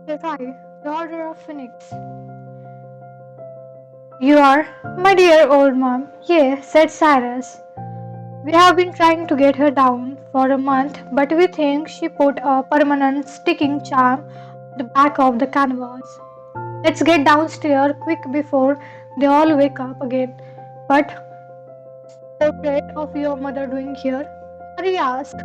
Okay, right. The Order of Phoenix. You are, my dear old mom. Yes, said Cyrus. We have been trying to get her down for a month, but we think she put a permanent sticking charm on the back of the canvas. Let's get downstairs quick before they all wake up again. But portrait of your mother doing here? Harry asked,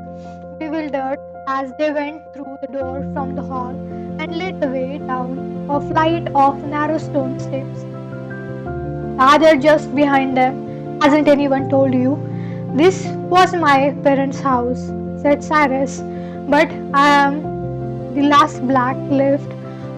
bewildered, as they went through the door from the hall and led the way down a flight of narrow stone steps. Rather just behind them. Hasn't anyone told you? This was my parents' house, said Cyrus, but I am the last black left,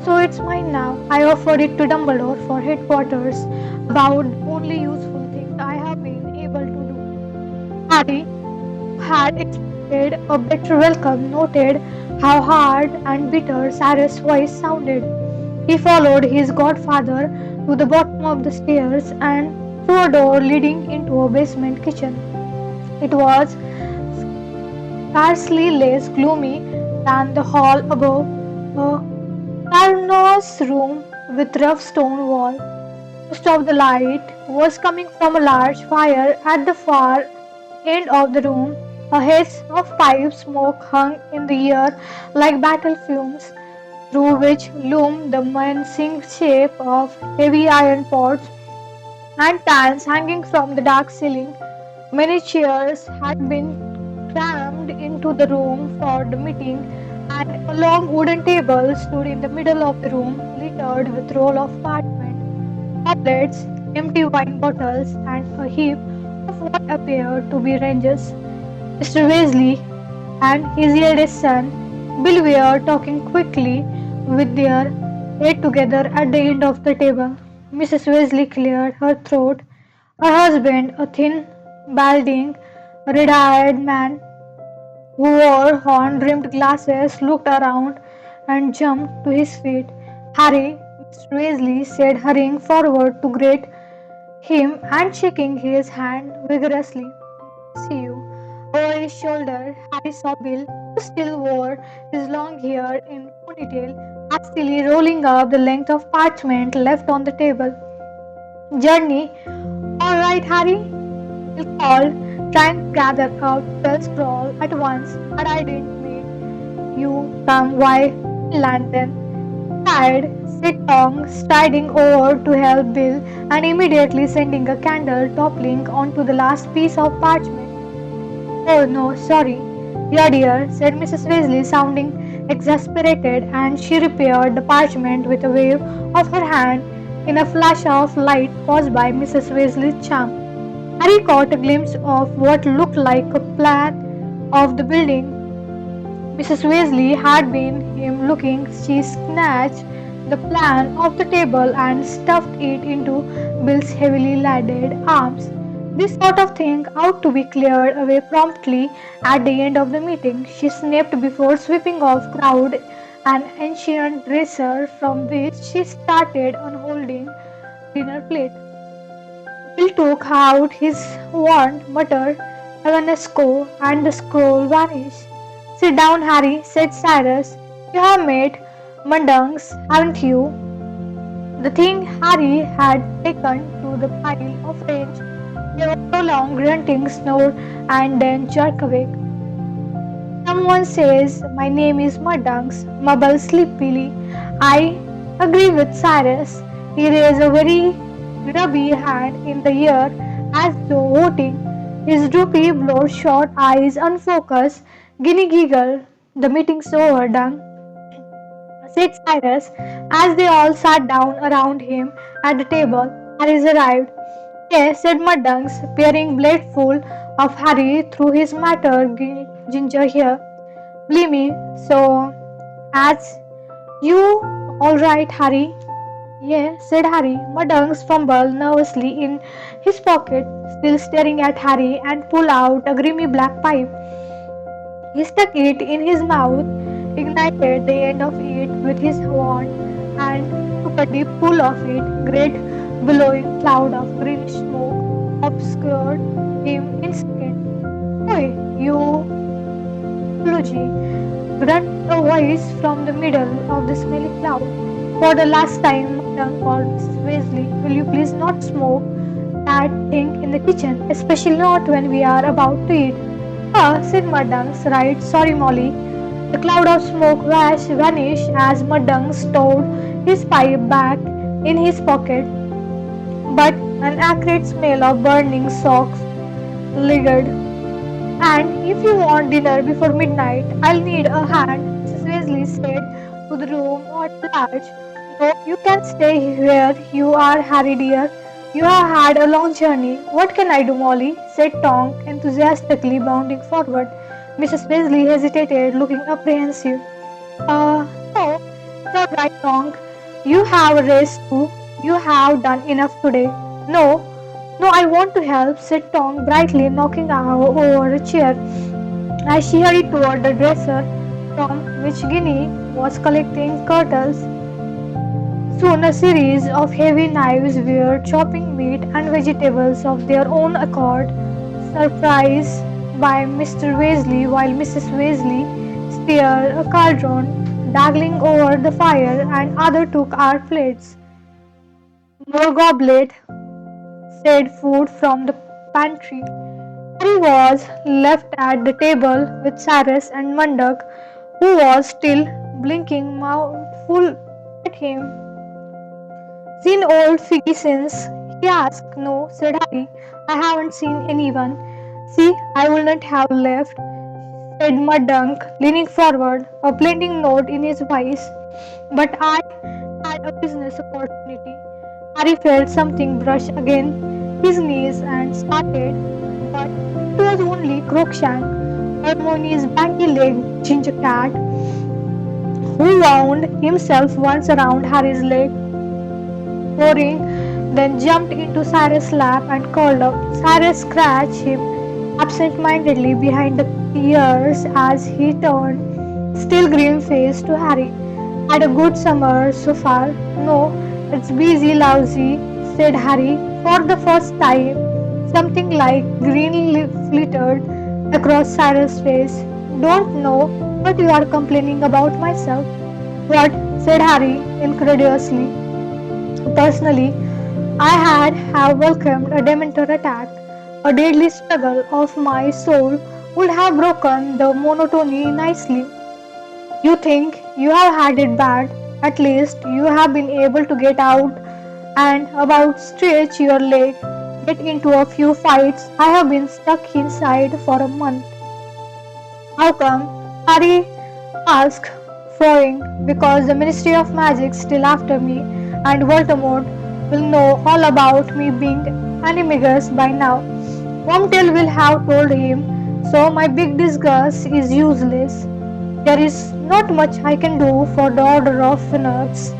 so it's mine now. I offered it to Dumbledore for headquarters, about the only useful thing I have been able to do. Harry, who had expected a better welcome, noted how hard and bitter Cyrus' voice sounded. He followed his godfather to the bottom of the stairs and through a door leading into a basement kitchen. It was scarcely less gloomy than the hall above, a Carnot's room with rough stone wall. Most of the light was coming from a large fire at the far end of the room. A haze of pipe smoke hung in the air like battle fumes, through which loomed the menacing shape of heavy iron pots and pans hanging from the dark ceiling. Many chairs had been crammed into the room for the meeting, and a long wooden table stood in the middle of the room, littered with roll of parchment, tablets, empty wine bottles, and a heap of what appeared to be ranges. Mr. Weasley and his eldest son, Bill, were talking quickly with their head together at the end of the table. Mrs. Weasley cleared her throat. Her husband, a thin, balding, red-haired man who wore horn-rimmed glasses, looked around and jumped to his feet. Harry, Mr. Weasley said, hurrying forward to greet him and shaking his hand vigorously. See you. Over his shoulder, Harry saw Bill, who still wore his long hair in ponytail, hastily rolling up the length of parchment left on the table. Journey. All right, Harry, Bill called, trying to gather up 12 scroll at once. But I didn't mean you come. Why, Lantern? Cried, said Tong, striding over to help Bill and immediately sending a candle toppling onto the last piece of parchment. Oh no, sorry. Dear dear, said Mrs. Weasley, sounding exasperated, and she repaired the parchment with a wave of her hand in a flash of light caused by Mrs. Weasley's charm. Harry caught a glimpse of what looked like a plan of the building Mrs. Weasley had been him looking. She snatched the plan off the table and stuffed it into Bill's heavily laden arms. This sort of thing ought to be cleared away promptly at the end of the meeting, she snapped before sweeping off crowd an ancient dresser from which she started unfolding dinner plate. Bill took out his wand, muttered "Evanesco," and the scroll vanished. "Sit down, Harry," said Cyrus. "You have made mundunks, haven't you?" The thing Harry had taken to the pile of range gave a prolonged grunting snore and then jerked awake. "Someone says my name is Mudunks," mumbled sleepily. "I agree with Cyrus." He raised a very grubby hand in the air as though voting. His droopy, bloodshot eyes unfocused. "Guinea giggle. The meeting's over, Dung," said Cyrus as they all sat down around him at the table. "Harry's arrived." "Yes," said Mudunks, peering bladeful of Harry through his matted ginger hair. "Blimey, so as you all right, Harry?" "Yes," said Harry. Mudunks fumbled nervously in his pocket, still staring at Harry, and pulled out a grimy black pipe. He stuck it in his mouth, ignited the end of it with his wand, and took a deep pull of it. Great billowing cloud of greenish smoke obscured him in a second. "Oi, you Luigi!" grunted a voice from the middle of the smelly cloud. For the last time, Madam called Mrs. Weasley, will you please not smoke that thing in the kitchen, especially not when we are about to eat? Ah, said Mudunks, right, sorry Molly. The cloud of smoke vanished as Mudunks stowed his pipe back in his pocket, but an acrid smell of burning socks lingered. And if you want dinner before midnight, I'll need a hand, Mrs. Weasley said to the room at large. No, you can stay where you are, Harry dear. You have had a long journey. What can I do, Molly? Said Tonk, enthusiastically bounding forward. Mrs. Weasley hesitated, looking apprehensive. No, it's all right, Tonk. You have a race too. You have done enough today. No, no, I want to help, said Tonk brightly, knocking over a chair as she hurried toward the dresser from which Ginny was collecting curtains. Soon a series of heavy knives were chopping meat and vegetables of their own accord, surprised by Mr. Weasley while Mrs. Weasley stirred a cauldron, dangling over the fire, and other took our plates. More goblet, said food from the pantry. Harry was left at the table with Cyrus and Munduck, who was still blinking mouthful at him. Seen old Figgy since? He asked. No, said Harry. I haven't seen anyone. See, I wouldn't have left, said Mudunk, leaning forward, a pleading note in his voice. But I had a business opportunity. Harry felt something brush against his knees and started, but it was only Crookshank, Hermione's banky-legged ginger cat, who wound himself once around Harry's leg, roaring, then jumped into Cyrus' lap and curled up. Cyrus scratched him absent-mindedly behind the ears as he turned, still grim-faced, to Harry. Had a good summer so far? No, it's busy lousy, said Harry. For the first time, something like green flitted across Cyrus' face. Don't know what you are complaining about myself. What? Said Harry incredulously. Personally, I have welcomed a Dementor attack. A deadly struggle of my soul would have broken the monotony nicely. You think you have had it bad. At least you have been able to get out and about, stretch your leg, get into a few fights. I have been stuck inside for a month. How come? Harry asked, frowning. Because the Ministry of Magic still after me, and Voldemort will know all about me being animagus by now. Wormtail will have told him, so my big disguise is useless. There is not much I can do for the Order of Phoenix,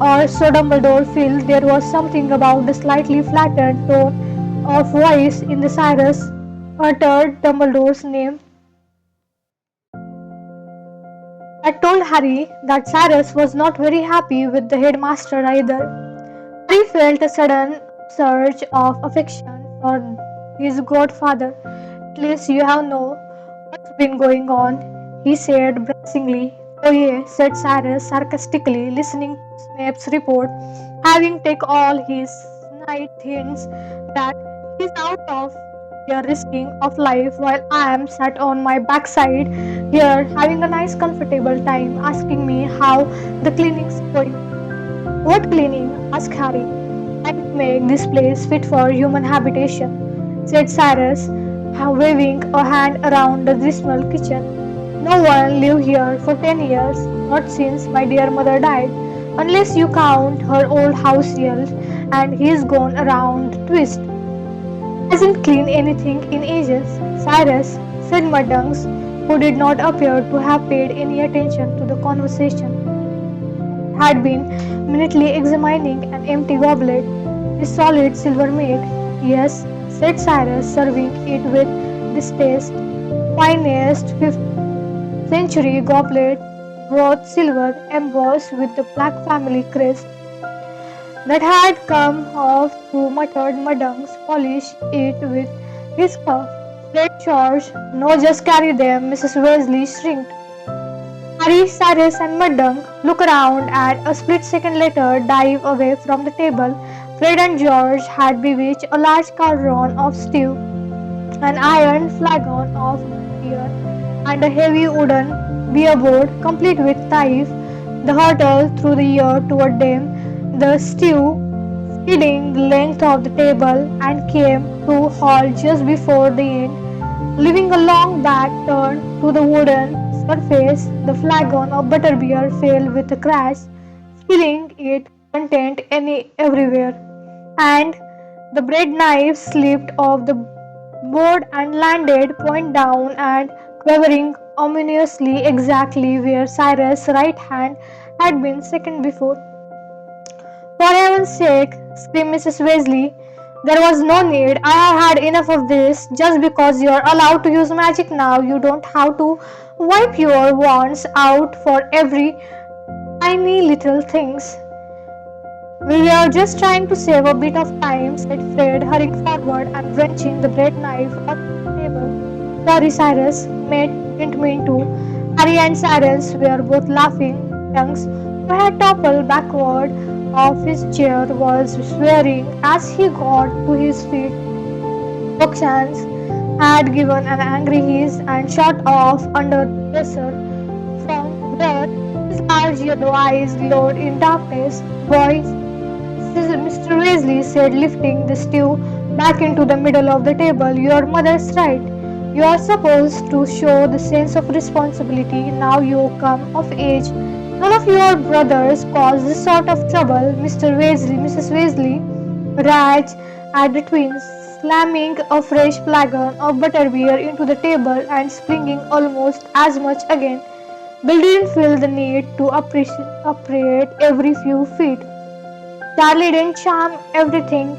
or so Dumbledore felt. There was something about the slightly flattened tone of voice in the Cyrus uttered Dumbledore's name that told Harry that Cyrus was not very happy with the headmaster either. Harry felt a sudden surge of affection for his godfather. At least you have know what's been going on, he said bracingly. Oh yeah, said Cyrus sarcastically, listening to Snape's report, having take all his night hints that he's out of here risking of life while I am sat on my backside here having a nice comfortable time asking me how the cleaning's going. What cleaning? Asked Harry. Trying to make this place fit for human habitation, said Cyrus, waving a hand around the dismal kitchen. No one lived here for 10 years, not since my dear mother died, unless you count her old house elf, and he's gone around twist. Hasn't cleaned anything in ages, Cyrus, said Mudunks, who did not appear to have paid any attention to the conversation. Had been minutely examining an empty goblet, a solid silver made. Yes, said Cyrus, serving it with distaste. Finest 5th century goblet, wrought silver, embossed with the Black family crest that had come off through muttered Mudunks, polished it with his cuff. Fred George, no, just carry them, Mrs. Weasley shrieked. Harry, Cyrus, and Mudunk look around and a split second later dive away from the table. Fred and George had bewitched a large cauldron of stew, an iron flagon of beer, and a heavy wooden beer board complete with knife. The hurtle through the air toward them, the stew skidding the length of the table and came to a halt just before the end, leaving a long back turned to the wooden surface. The flagon of butterbeer fell with a crash, spilling its content everywhere, and the bread knife slipped off the board and landed point down and quivering ominously exactly where Cyrus' right hand had been second before. For heaven's sake, screamed Mrs. Weasley. There was no need. I have had enough of this. Just because you're allowed to use magic now, you don't have to wipe your wands out for every tiny little things. We were just trying to save a bit of time, said Fred, hurrying forward and wrenching the bread knife off the table. Sorry, Cyrus. Mate didn't mean to. Harry and Cyrus were both laughing. Tongues, who had toppled backward off his chair, was swearing as he got to his feet. Oxans had given an angry hiss and shot off under the dresser. From where his large yellow eyes glowed in darkness. Boys, Mr. Weasley said, lifting the stew back into the middle of the table. Your mother's right. You are supposed to show the sense of responsibility now you come of age. None of your brothers cause this sort of trouble. Mr. Weasley, Mrs. Weasley raged at the twins, slamming a fresh flagon of butterbeer into the table and springing almost as much again. Bill didn't feel the need to appreciate every few feet. Charlie didn't charm everything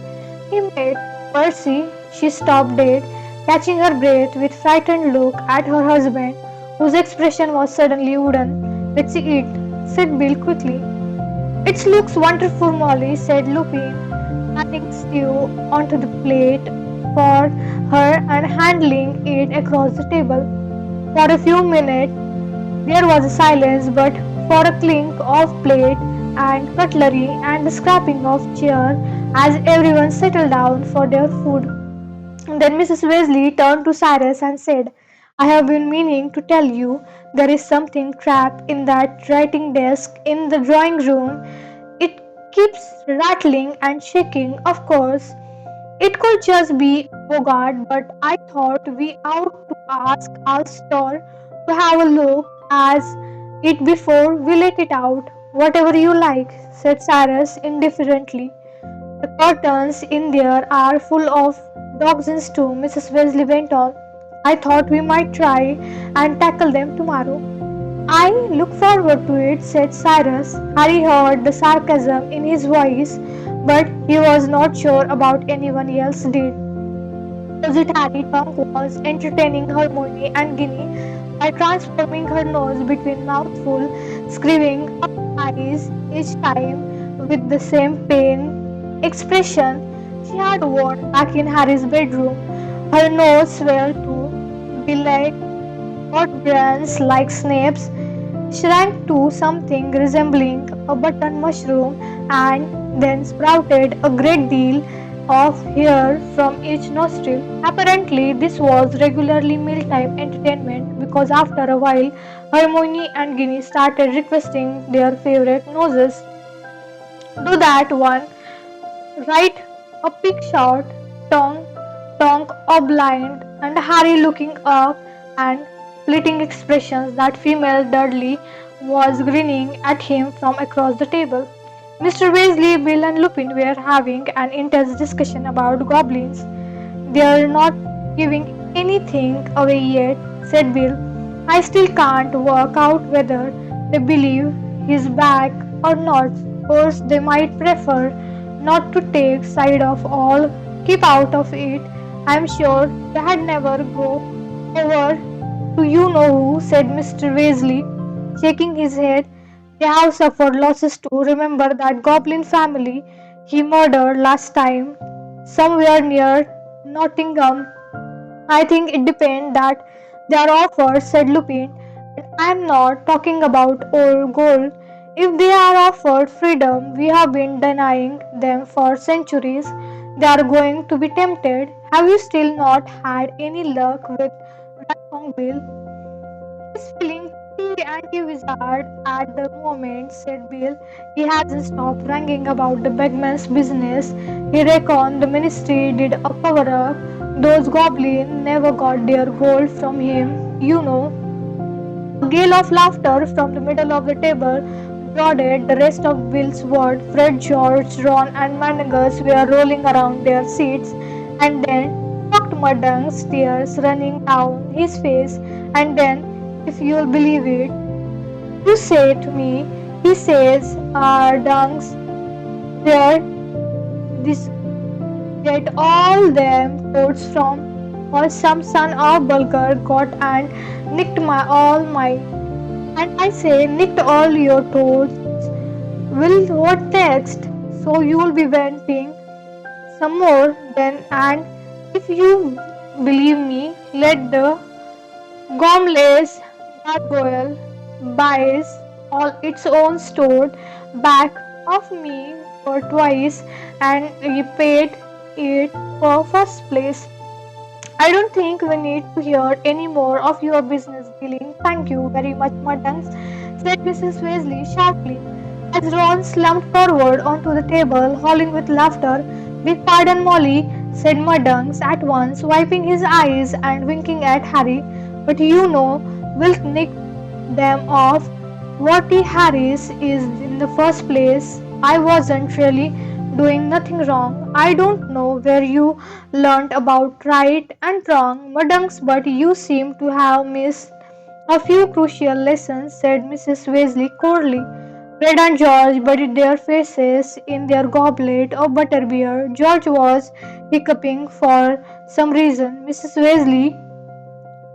he made. Percy, she stopped dead, catching her breath with frightened look at her husband, whose expression was suddenly wooden. Let's eat, said Bill quickly. It looks wonderful, Molly, said Lupin, handing stew onto the plate for her and handling it across the table. For a few minutes there was a silence, but for a clink of plate and cutlery and the scraping of chair as everyone settled down for their food. Then Mrs. Weasley turned to Cyrus and said, I have been meaning to tell you there is something trapped in that writing desk in the drawing room. It keeps rattling and shaking, of course. It could just be Bogart, but I thought we ought to ask our store to have a look at it before we let it out. Whatever you like, said Cyrus indifferently. The curtains in there are full of dioxins too, Mrs. Weasley went on. I thought we might try and tackle them tomorrow. I look forward to it, said Cyrus. Harry heard the sarcasm in his voice, but he was not sure about anyone else did. Opposite Harry, Tonk was entertaining Hermione and Ginny by transforming her nose between mouthfuls, screaming up eyes each time with the same pain expression she had worn back in Harry's bedroom. Her nose swelled to be like hot brains like Snape's, shrank to something resembling a button mushroom, and then sprouted a great deal of hair from each nostril. Apparently, this was regularly mealtime entertainment because after a while, Hermione and Ginny started requesting their favorite noses. Do that one, right? A pig shot, tongue, tongue blind, and Harry looking up and fleeting expressions that female Dudley was grinning at him from across the table. Mr. Weasley, Bill, and Lupin were having an intense discussion about goblins. They're not giving anything away yet, said Bill. I still can't work out whether they believe he's back or not. Of course, they might prefer not to take side of all, keep out of it. I'm sure they'd never go over to you know who, said Mr. Weasley, shaking his head. They have suffered losses too. Remember that goblin family he murdered last time, somewhere near Nottingham. I think it depends that they are offered, said Lupin. I am not talking about old gold. If they are offered freedom, we have been denying them for centuries. They are going to be tempted. Have you still not had any luck with Bill? He's feeling pretty anti-wizard at the moment, said Bill. He hasn't stopped wrangling about the Bagman's business. He reckoned the ministry did a cover-up. Those goblins never got their gold from him, you know. A gale of laughter from the middle of the table broadened the rest of Bill's world. Fred, George, Ron, and Managus were rolling around their seats, and then talked Muddunk's tears running down his face, and then, if you'll believe it, you say to me, he says, our dunks, there, this get all them coats from, or some son of Bulgar got and nicked my all my. And I say, nicked all your toes. Will what next? So you'll be venting some more then, and if you believe me, let the Gomles gargoyle buys all its own stored back of me for twice and repaid it for first place. I don't think we need to hear any more of your business dealing. Thank you very much, Muttons, said Mrs. Weasley sharply, as Ron slumped forward onto the table, howling with laughter. Beg pardon, Molly, said Muddings at once, wiping his eyes and winking at Harry. But you know, we'll nick them off. Watty Harris is in the first place. I wasn't really doing nothing wrong. I don't know where you learnt about right and wrong, Muddings, but you seem to have missed a few crucial lessons, said Mrs. Weasley coldly. Fred and George buried their faces in their goblet of butterbeer. George was hiccuping for some reason. Mrs. Weasley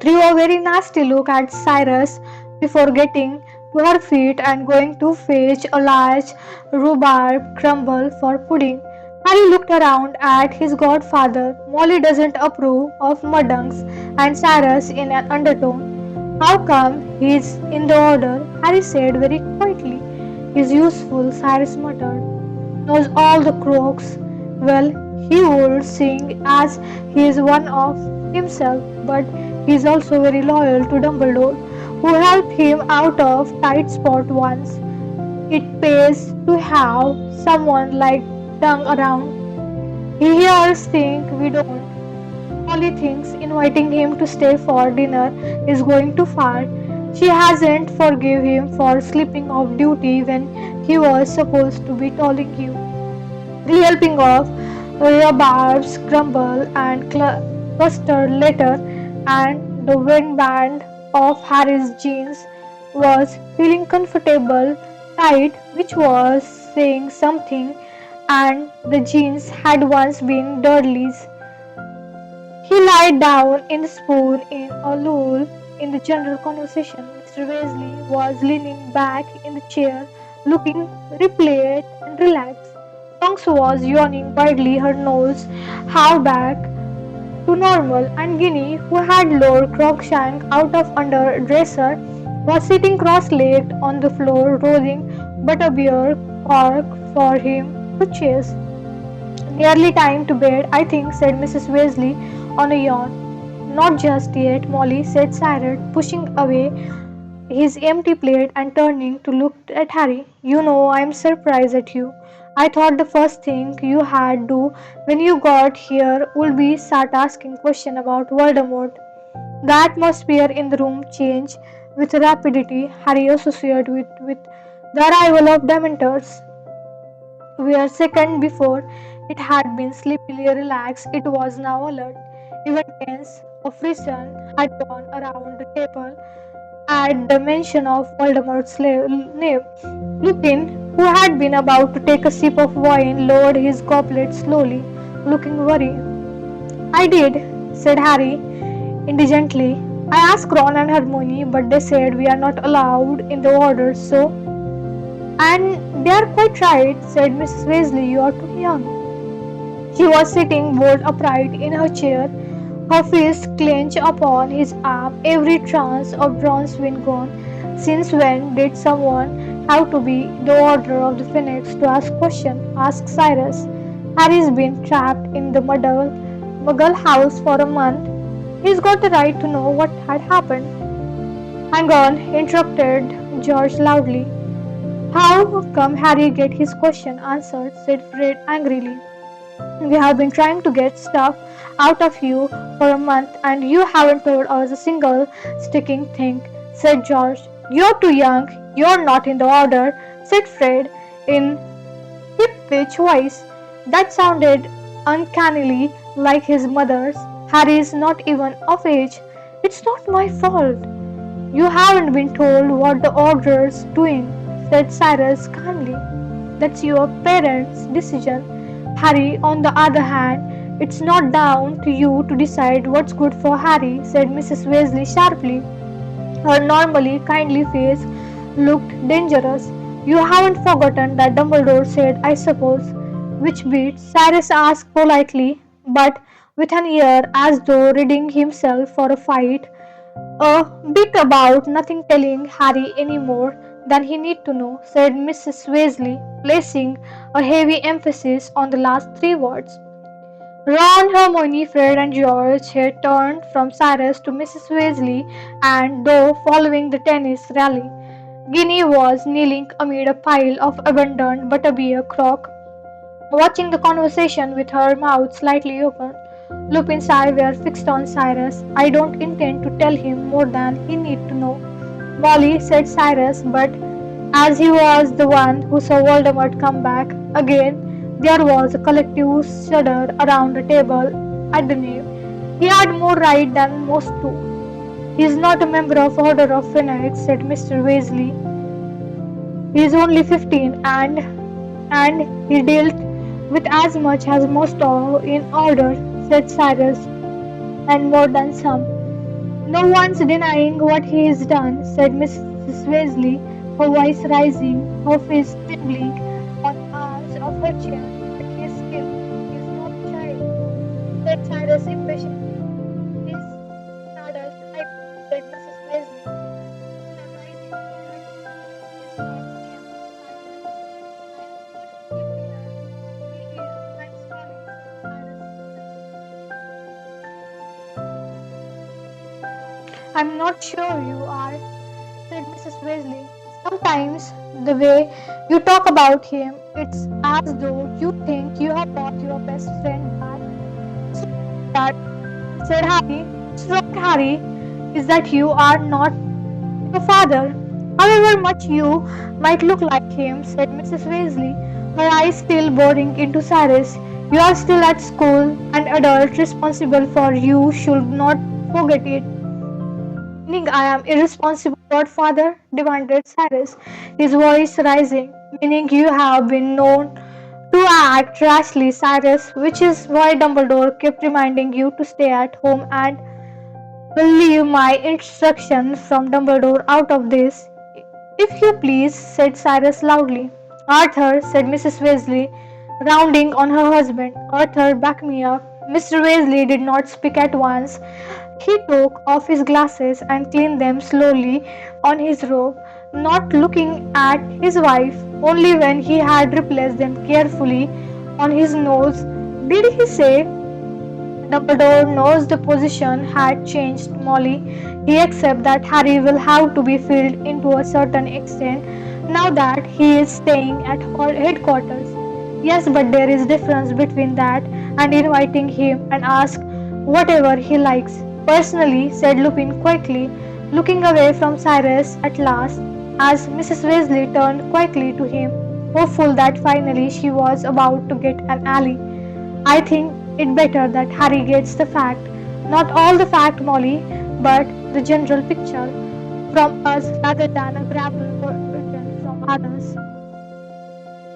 threw a very nasty look at Cyrus before getting to her feet and going to fetch a large rhubarb crumble for pudding. Harry looked around at his godfather. Molly doesn't approve of Muddings, and Cyrus in an undertone. How come he's in the order? Harry said very quietly. He's useful, Cyrus muttered. Knows all the crooks. Well, he would sing as he is one of himself, but he is also very loyal to Dumbledore, who helped him out of tight spot once. It pays to have someone like Dung around. He hears things we don't. Molly thinks inviting him to stay for dinner is going too far. She hasn't forgive him for slipping off duty when he was supposed to be telling you. The helping of rhubarbs crumble and custard later, and the waistband of Harry's jeans was feeling comfortable, tight, which was saying something, and the jeans had once been Dudley's. He lied down in the spoon in a lull in the general conversation. Mr. Weasley was leaning back in the chair, looking replete and relaxed. Tonks was yawning widely, her nose half back to normal, and Guinea, who had Lord Cruikshank out of under dresser, was sitting cross-legged on the floor, rolling butterbeer cork for him to chase. Nearly time to bed, I think, said Mrs. Weasley on a yawn. Not just yet, Molly, said Cyrus, pushing away his empty plate and turning to look at Harry. You know, I'm surprised at you. I thought the first thing you had do when you got here would be start asking questions about Voldemort. The atmosphere in the room changed with rapidity. Harry associated with the arrival of Dementors. Where second before it had been sleepily relaxed, it was now alert, even tense. A frisson had gone around the table at the mention of Voldemort's name. Lupin, who had been about to take a sip of wine, lowered his goblet slowly, looking worried. I did, said Harry indigently. I asked Ron and Hermione, but they said we are not allowed in the order, so. And they are quite right, said Mrs. Weasley. You are too young. She was sitting bolt upright in her chair, her fist clenched upon his arm, every trace of bronze wind gone. Since when did someone have to be the Order of the Phoenix to ask question? Asked Cyrus. Harry's been trapped in the Muggle house for a month. He's got the right to know what had happened. Hang on, interrupted George loudly. How come Harry get his question answered? Said Fred angrily. We have been trying to get stuff out of you for a month and you haven't told us a single sticking thing, said George. You're too young, you're not in the order, said Fred in hip pitch voice that sounded uncannily like his mother's. Harry is not even of age. It's not my fault. You haven't been told what the order's doing, said Cyrus calmly. That's your parents' decision. Harry, on the other hand, it's not down to you to decide what's good for Harry, said Mrs. Weasley sharply. Her normally kindly face looked dangerous. You haven't forgotten that Dumbledore said, I suppose. Which beat? Cyrus asked politely, but with an air as though readying himself for a fight. A bit about nothing telling Harry any more than he need to know, said Mrs. Weasley, placing a heavy emphasis on the last three words. Ron, Hermione, Fred, and George had turned from Cyrus to Mrs. Weasley, and though following the tennis rally, Ginny was kneeling amid a pile of abandoned butterbeer crock, watching the conversation with her mouth slightly open. Lupin's eyes were fixed on Cyrus. I don't intend to tell him more than he need to know. Molly, said Cyrus, but as he was the one who saw Voldemort come back again, there was a collective shudder around the table at the name. He had more right than most do. He is not a member of Order of Phoenix, said Mr. Weasley. He is only 15 and he dealt with as much as most in order, said Cyrus, and more than some. No one's denying what he has done, said Mrs. Weasley, her voice rising, her face trembling on the arms of her chair. But he is still, he is not a child, said Cyrus impatiently. He is an adult, I know, said Mrs. Weasley. Still rising, he is not a I'm not sure you are, said Mrs. Weasley. Sometimes the way you talk about him, it's as though you think you have got your best friend back. So that, said Harry, struck Harry, is that you are not your father. However much you might look like him, said Mrs. Weasley, her eyes still boring into Cyrus. You are still at school, an adult responsible for you should not forget it. Meaning I am irresponsible godfather? Demanded Cyrus, his voice rising. Meaning you have been known to act rashly, Cyrus, which is why Dumbledore kept reminding you to stay at home and will leave my instructions from Dumbledore out of this. If you please, said Cyrus loudly. Arthur, said Mrs. Weasley, rounding on her husband. Arthur, back me up. Mr. Weasley did not speak at once. He took off his glasses and cleaned them slowly on his robe, not looking at his wife. Only when he had replaced them carefully on his nose did he say, Dumbledore knows the position had changed, Molly. He accepts that Harry will have to be filled into a certain extent now that he is staying at headquarters. Yes, but there is difference between that and inviting him and ask whatever he likes. Personally, said Lupin quickly, looking away from Cyrus at last, as Mrs. Weasley turned quickly to him, hopeful that finally she was about to get an ally. I think it better that Harry gets the fact, not all the fact, Molly, but the general picture from us rather than a grapple written from others.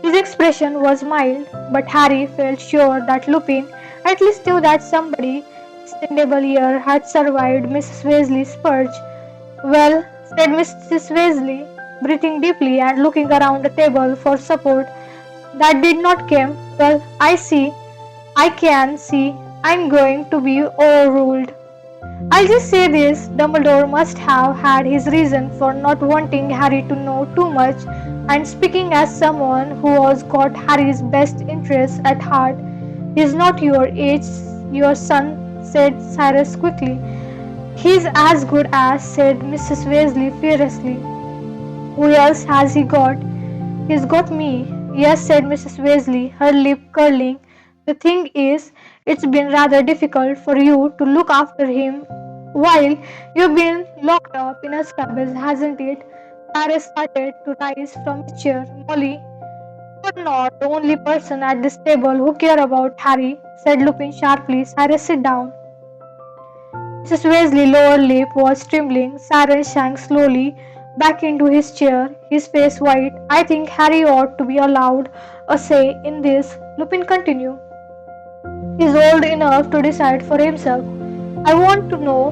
His expression was mild, but Harry felt sure that Lupin at least knew that somebody extendable year had survived Mrs. Weasley's purge. Well, said Mrs. Weasley, breathing deeply and looking around the table for support that did not come. Well, I can see I'm going to be overruled. I'll just say this, Dumbledore must have had his reason for not wanting Harry to know too much, and speaking as someone who has got Harry's best interests at heart, he's not your age, your son, said Cyrus quickly. He's as good as, said Mrs. Weasley furiously. Who else has he got? He's got me. Yes, said Mrs. Weasley, her lip curling. The thing is, it's been rather difficult for you to look after him while you've been locked up in a stable, hasn't it? Cyrus started to rise from his chair. Molly, you're not the only person at this table who care about Harry, said Lupin sharply. Cyrus, sit down. Mrs. Weasley's lower lip was trembling. Cyrus sank slowly back into his chair, his face white. I think Harry ought to be allowed a say in this, Lupin continued. He's old enough to decide for himself. I want to know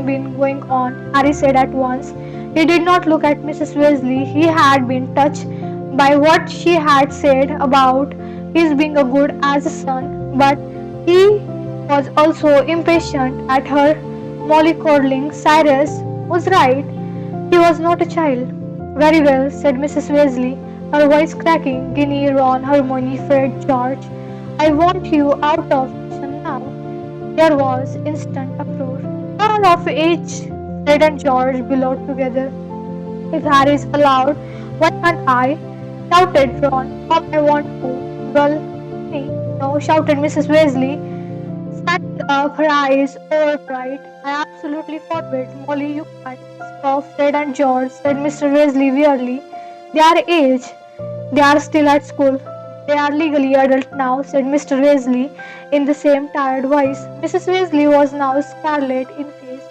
been going on, Harry said at once. He did not look at Mrs. Weasley. He had been touched by what she had said about his being a good as a son, but he was also impatient at her mollycoddling. Cyrus was right. He was not a child. Very well, said Mrs. Weasley, her voice cracking. Ginny, Ron, Hermione, Fred, George. I want you out of mission now. There was instant uproar. All of each Fred and George bellowed together. If Harry is allowed, why can't I? Shouted Ron. Mom, I want to. Well, me. No, shouted Mrs. Weasley, standing up, her eyes over bright. I absolutely forbid. Molly, you can't. Stop, Fred and George, said Mr. Weasley wearily. They are age. They are still at school. They are legally adult now, said Mr. Weasley in the same tired voice. Mrs. Weasley was now scarlet in face.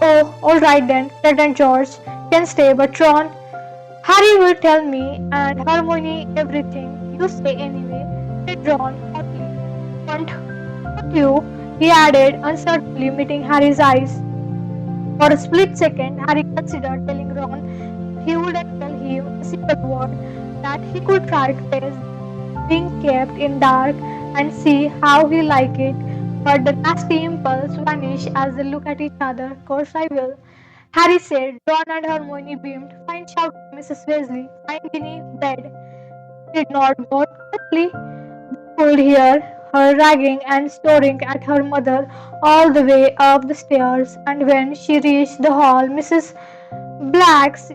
Oh, all right then, Fred and George can stay, but Ron, Harry will tell me and Hermione everything you say anyway, said Ron hotly. Want you? He added, uncertainly meeting Harry's eyes. For a split second, Harry considered telling Ron he wouldn't tell him a single word, that he could try to taste being kept in dark and see how he liked it, but the nasty impulse vanished as they looked at each other. Of course I will, Harry said. Ron and Hermione beamed. Fine, shouted Mrs. Weasley. Fine, Ginny, bed. Did not go quickly. They could hear her ragging and snoring at her mother all the way up the stairs, and when she reached the hall, Mrs. Black's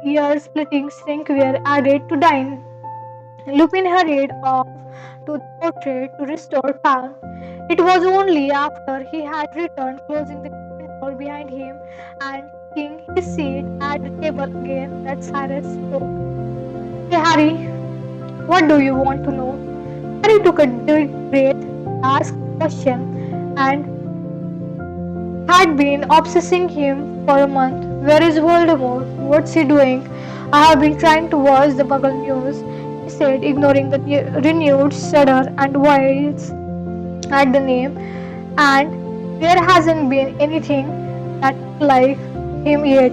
ear-splitting shriek were added to dine. Lupin hurried off to the portrait to restore calm. It was only after he had returned, closing the kitchen door behind him and taking his seat at the table again, that Cyrus spoke. Hey Harry, what do you want to know? Harry took a deep breath, asked the question, and had been obsessing him for a month. Where is Voldemort? What's he doing? I have been trying to watch the Muggle news, he said, ignoring the renewed shudder and voice at the name, and there hasn't been anything that like him yet.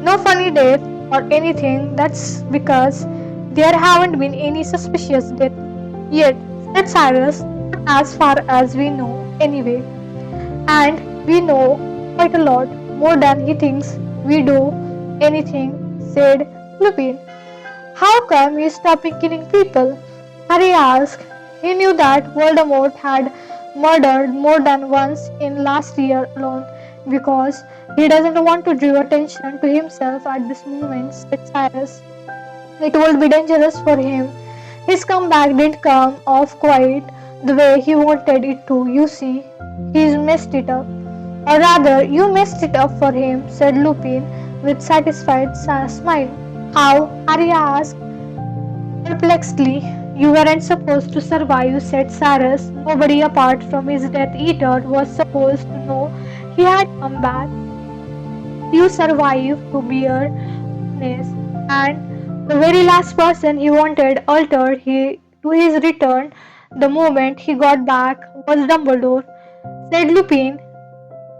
No funny death or anything. That's because there haven't been any suspicious death yet, said Cyrus, not as far as we know anyway. And we know quite a lot more than he thinks we do anything, said Lupin. How come he's stopping killing people? Harry asked. He knew that Voldemort had murdered more than once in last year alone because he doesn't want to draw attention to himself at this moment, said Cyrus. It would be dangerous for him. His comeback didn't come off quite the way he wanted it to, you see. He's messed it up. Or rather, you messed it up for him, said Lupin with satisfied smile. How? Harry asked perplexedly. You weren't supposed to survive, said Cyrus. Nobody apart from his Death Eater was supposed to know he had come back. You survived to bear witness, and the very last person he wanted altered to his return the moment he got back was Dumbledore, said Lupin,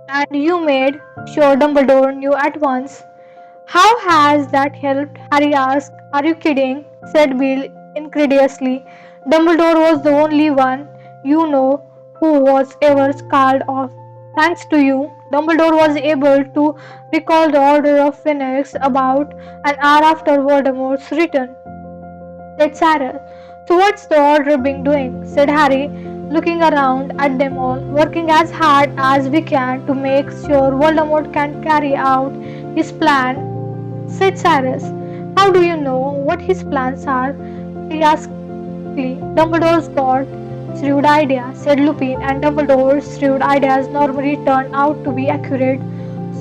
and you made sure Dumbledore knew at once. How has that helped? Harry asked. Are you kidding? Said Bill incredulously. Dumbledore was the only one you know who was ever scared of Thanks to you, Dumbledore was able to recall the Order of Phoenix about an hour after Voldemort's return, said Cyril. So what's the Order been doing? Said Harry, looking around at them all, working as hard as we can to make sure Voldemort can carry out his plan, said Cyrus. How do you know what his plans are? He asked quickly. Dumbledore's got shrewd idea, said Lupin, and Dumbledore's shrewd ideas normally turn out to be accurate.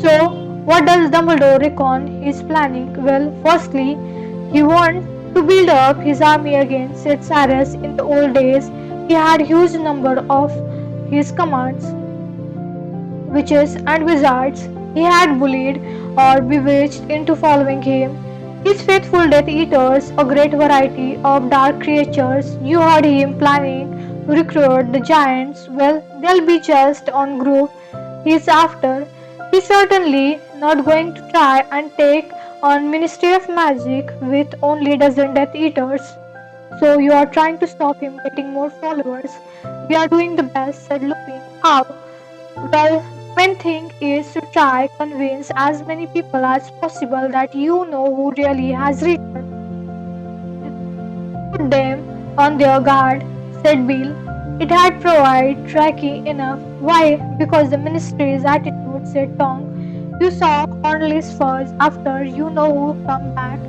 So, what does Dumbledore reckon he's planning? Well, firstly, he wants to build up his army again, said Cyrus. In the old days, he had huge number of his commands witches and wizards he had bullied or bewitched into following him. His faithful Death Eaters, a great variety of dark creatures. You heard him planning to recruit the giants. Well, they'll be just on group he's after. He's certainly not going to try and take on Ministry of Magic with only dozen Death Eaters. So you are trying to stop him getting more followers. We are doing the best, said Lupin. How? Well, main thing is to try convince as many people as possible that you know who really has returned. Put them on their guard, said Bill. It had proved tricky enough. Why? Because the ministry's attitude, said Tom. You saw Cornelius first after you know who come back.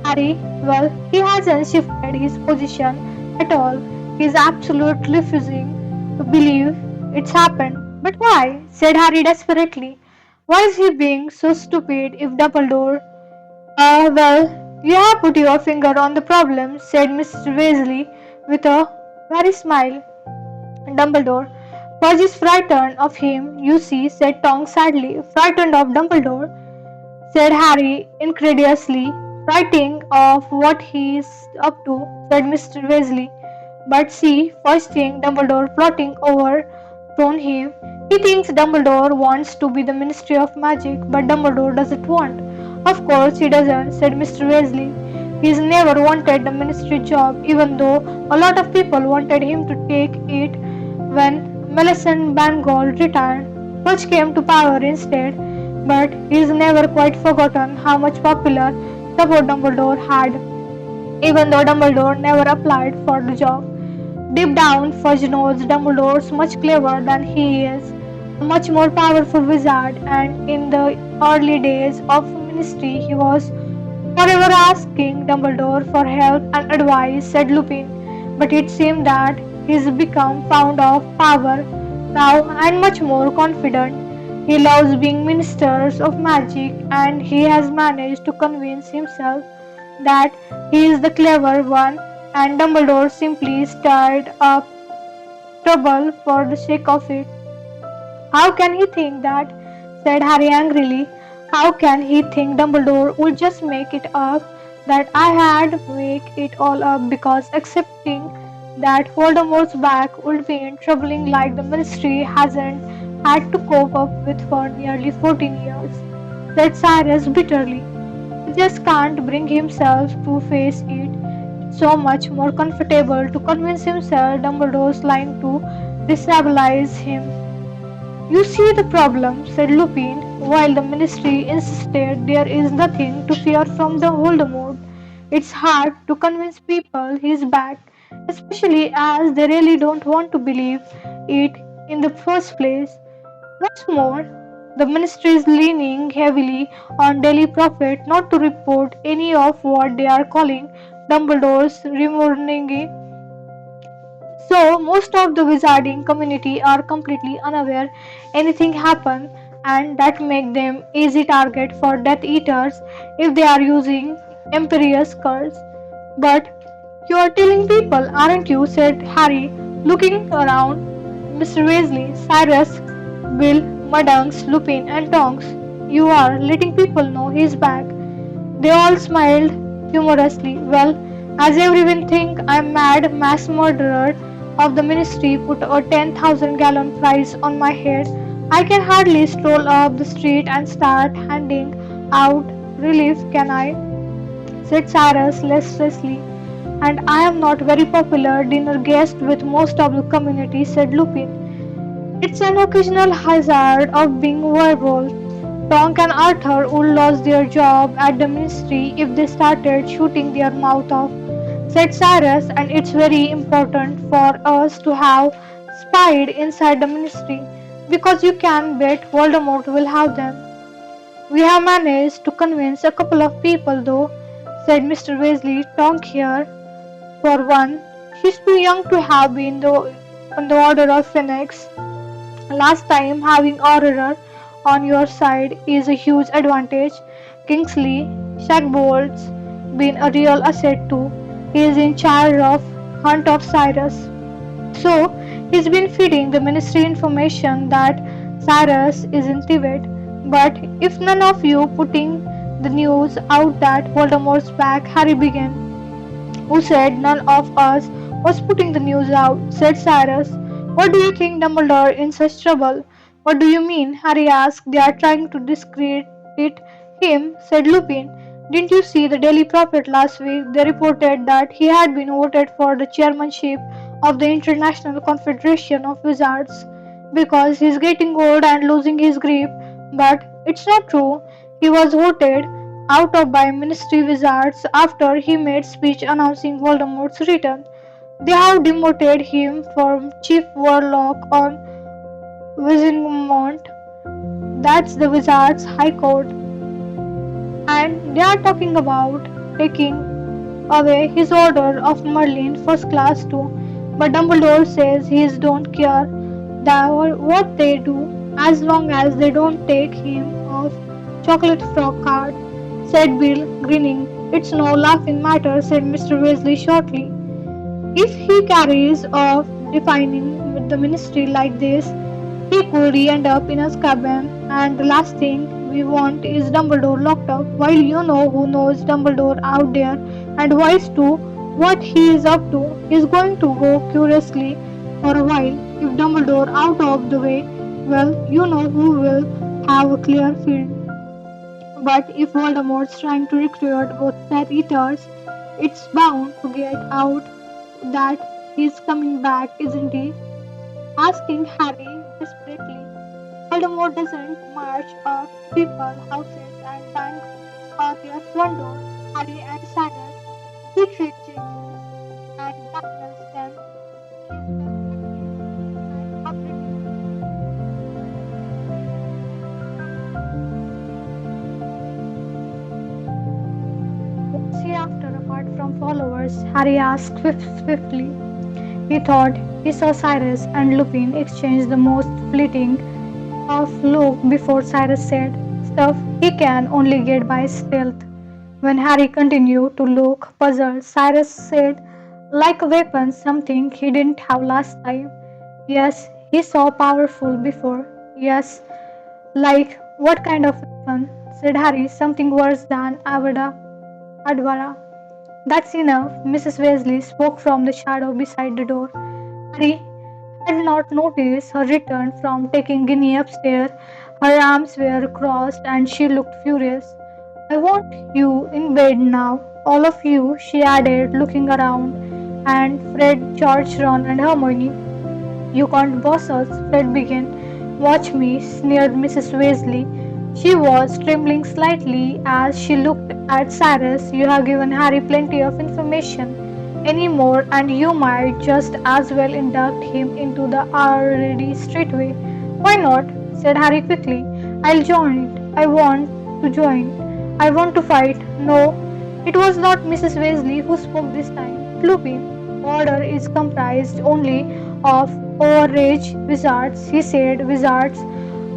Harry, well, he hasn't shifted his position at all. He's absolutely refusing to believe it's happened. But why? Said Harry desperately. Why is he being so stupid if Dumbledore well, you have put your finger on the problem, said Mr. Weasley with a very smile. Dumbledore. Fudge is frightened of him, you see, said Tonks sadly. Frightened of Dumbledore, said Harry incredulously. Frightened of what he is up to, said Mr. Weasley. But see, first thing Dumbledore plotting overthrown him. He thinks Dumbledore wants to be the Ministry of Magic, but Dumbledore doesn't want. Of course he doesn't, said Mr. Weasley. He's never wanted the ministry job, even though a lot of people wanted him to take it when Millicent Bangold retired. Fudge came to power instead, but he's never quite forgotten how much popular support Dumbledore had, even though Dumbledore never applied for the job. Deep down, Fudge knows Dumbledore's much cleverer than he is, a much more powerful wizard, and in the early days of ministry he was forever asking Dumbledore for help and advice, said Lupin. But it seemed that he's become fond of power now and much more confident. He loves being ministers of magic, and he has managed to convince himself that he is the clever one, and Dumbledore simply stirred up trouble for the sake of it. How can he think that? Said Harry angrily. How can he think Dumbledore would just make it up that I had make it all up because accepting that Voldemort's back would be in troubling like the ministry hasn't had to cope up with for nearly 14 years, said Cyrus bitterly. He just can't bring himself to face it. It's so much more comfortable to convince himself Dumbledore's lying to destabilize him. You see the problem, said Lupin, while the ministry insisted there is nothing to fear from the Voldemort. It's hard to convince people he's back, especially as they really don't want to believe it in the first place. What's more, the ministry is leaning heavily on daily profit not to report any of what they are calling Dumbledore's remorning. So most of the wizarding community are completely unaware anything happened, and that make them easy target for Death Eaters if they are using Imperious curse. But you are telling people, aren't you? Said Harry, looking around. Mr. Weasley, Cyrus, Bill, Mudunks, Lupin, and Tonks. You are letting people know he's back. They all smiled humorously. Well, as everyone think I'm mad mass murderer of the ministry put a 10,000-gallon price on my head, I can hardly stroll up the street and start handing out relief, can I? Said Cyrus listlessly. And I am not very popular dinner guest with most of the community, said Lupin. It's an occasional hazard of being verbal. Tonk and Arthur would lose their job at the ministry if they started shooting their mouth off, said Cyrus, and it's very important for us to have spied inside the ministry because you can bet Voldemort will have them. We have managed to convince a couple of people though, said Mr. Weasley. Tonk here, for one. She's too young to have been on the Order of Phoenix. Last time having Aurora on your side is a huge advantage. Kingsley Shacbolt's been a real asset too. He is in charge of Hunt of Cyrus. So he's been feeding the ministry information that Cyrus is in Tibet. But if none of you putting the news out that Voldemort's back, Harry began. Who said none of us was putting the news out, said Cyrus. What do you think Dumbledore in such trouble? What do you mean? Harry asked. They are trying to discredit him, said Lupin. Didn't you see the Daily Prophet last week? They reported that he had been voted for the chairmanship of the International Confederation of Wizards because he's getting old and losing his grip. But it's not true. He was voted out of by ministry wizards after he made speech announcing Voldemort's return. They have demoted him from chief warlock on Wizardmont. That's the wizards' high court, and they are talking about taking away his order of Merlin first class too. But Dumbledore says he don't care what they do as long as they don't take him off Chocolate Frog card, said Bill, grinning. It's no laughing matter, said Mr. Weasley shortly. If he carries off defining with the ministry like this, he could end up in a cabin, and the last thing we want is Dumbledore locked up. While you know who knows Dumbledore out there and wise to what he is up to, he's going to go curiously for a while. If Dumbledore out of the way, well, you know who will have a clear field. But if Voldemort's trying to recruit both Death Eaters, it's bound to get out that he's coming back, isn't he? Asking Harry desperately. Voldemort doesn't march up people, houses, and bang on their front door. Harry and Cyrus, he tricks Jesus and blackmails them. He's just operating. What's he after apart from followers? Harry asked swiftly. He thought he saw Cyrus and Lupin exchange the most fleeting of look before Cyrus said stuff he can only get by stealth. When Harry continued to look puzzled, Cyrus said, like a weapon, something he didn't have last time. Yes, he saw powerful before. Yes, like what kind of weapon? Said Harry, something worse than Advara. That's enough, Mrs. Weasley spoke from the shadow beside the door. Harry had not noticed her return from taking Ginny upstairs. Her arms were crossed and she looked furious. I want you in bed now, all of you, she added, looking around. And Fred, George, Ron, and Hermione. You can't boss us, Fred began. Watch me, sneered Mrs. Weasley. She was trembling slightly as she looked at Cyrus. You have given Harry plenty of information anymore, and you might just as well induct him into the already straightway. Why not? Said Harry quickly. I'll join it. I want to join. I want to fight. No, it was not Mrs. Weasley who spoke this time. Lupin. Order is comprised only of overage wizards, he said. Wizards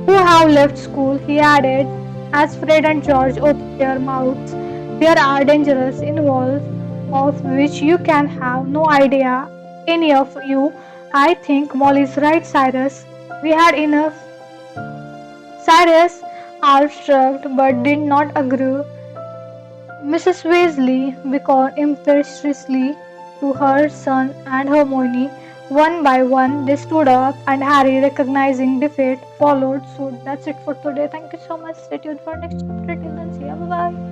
who have left school, he added, as Fred and George opened their mouths. There are dangers involved of which you can have no idea, any of you. I think Molly's right, Cyrus. We had enough. Cyrus half shrugged but did not agree. Mrs. Weasley beckoned impetuously to her son and Hermione. One by one, they stood up, and Harry, recognizing defeat, followed suit. That's it for today. Thank you so much. Stay tuned for next chapter. Till then, see you. Bye bye.